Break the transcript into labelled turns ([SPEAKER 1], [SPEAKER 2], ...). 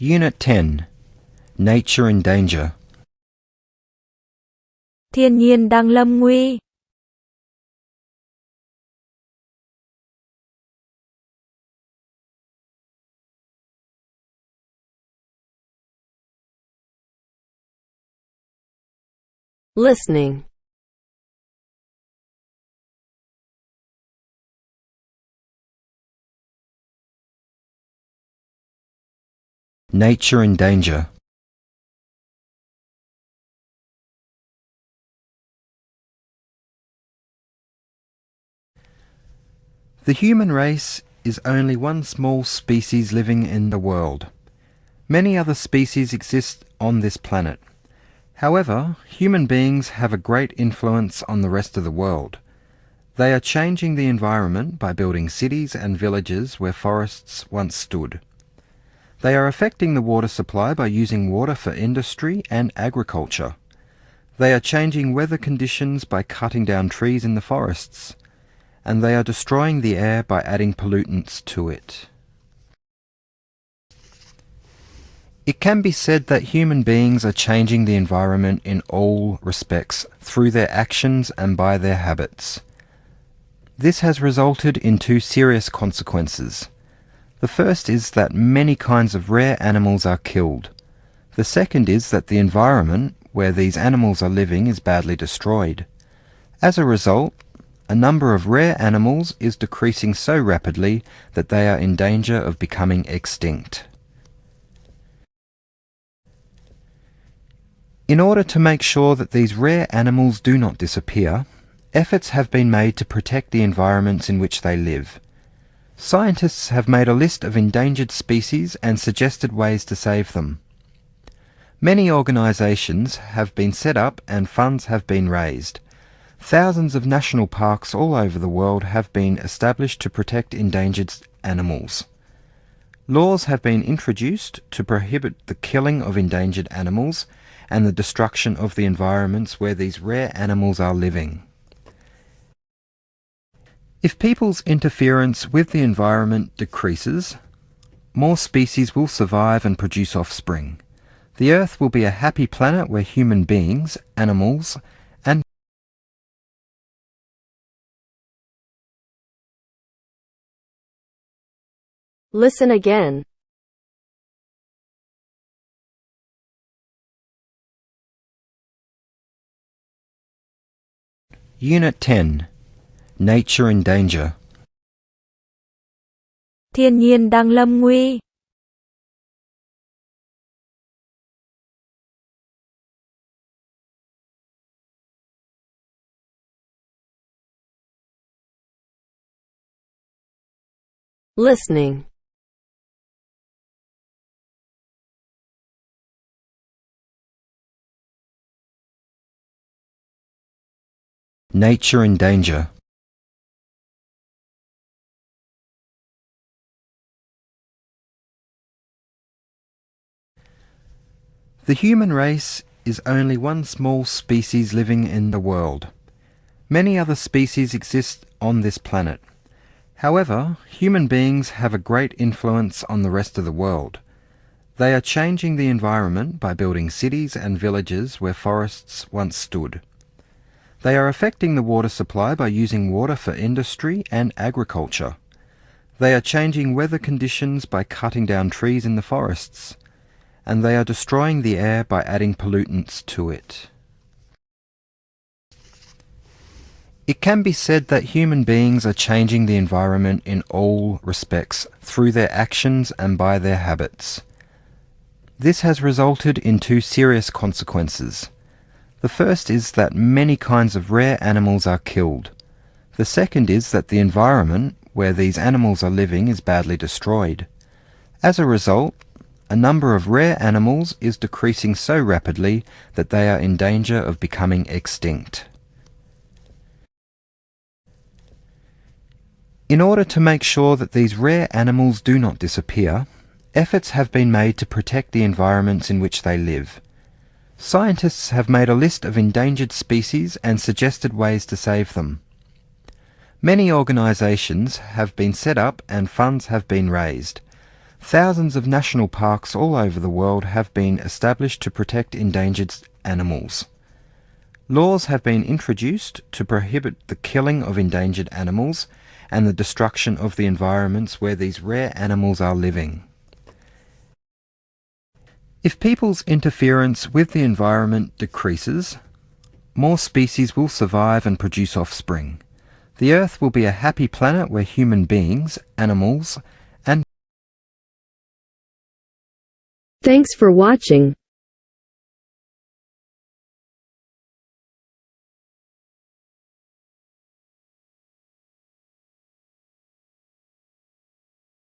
[SPEAKER 1] Unit 10. Nature in Danger.
[SPEAKER 2] Thiên nhiên đang lâm nguy. Listening.
[SPEAKER 1] Nature in Danger. The human race is only one small species living in the world. Many other species exist on this planet. However, human beings have a great influence on the rest of the world. They are changing the environment by building cities and villages where forests once stood. They are affecting the water supply by using water for industry and agriculture. They are changing weather conditions by cutting down trees in the forests. And they are destroying the air by adding pollutants to it. It can be said that human beings are changing the environment in all respects through their actions and by their habits. This has resulted in two serious consequences. The first is that many kinds of rare animals are killed. The second is that the environment where these animals are living is badly destroyed. As a result, a number of rare animals is decreasing so rapidly that they are in danger of becoming extinct. In order to make sure that these rare animals do not disappear, efforts have been made to protect the environments in which they live. Scientists have made a list of endangered species and suggested ways to save them. Many organisations have been set up and funds have been raised. Thousands of national parks all over the world have been established to protect endangered animals. Laws have been introduced to prohibit the killing of endangered animals and the destruction of the environments where these rare animals are living. If people's interference with the environment decreases, more species will survive and produce offspring. The Earth will be a happy planet where human beings, animals, and
[SPEAKER 2] Listen again.
[SPEAKER 1] Unit 10. Nature in Danger.
[SPEAKER 2] Thiên nhiên đang lâm nguy. Listening.
[SPEAKER 1] Nature in Danger. The human race is only one small species living in the world. Many other species exist on this planet. However, human beings have a great influence on the rest of the world. They are changing the environment by building cities and villages where forests once stood. They are affecting the water supply by using water for industry and agriculture. They are changing weather conditions by cutting down trees in the forests. And they are destroying the air by adding pollutants to it. It can be said that human beings are changing the environment in all respects through their actions and by their habits. This has resulted in two serious consequences. The first is that many kinds of rare animals are killed. The second is that the environment where these animals are living is badly destroyed. As a result, a number of rare animals is decreasing so rapidly that they are in danger of becoming extinct. In order to make sure that these rare animals do not disappear, efforts have been made to protect the environments in which they live. Scientists have made a list of endangered species and suggested ways to save them. Many organisations have been set up and funds have been raised. Thousands of national parks all over the world have been established to protect endangered animals. Laws have been introduced to prohibit the killing of endangered animals and the destruction of the environments where these rare animals are living. If people's interference with the environment decreases, more species will survive and produce offspring. The Earth will be a happy planet where human beings, animals, and
[SPEAKER 2] Thanks for watching.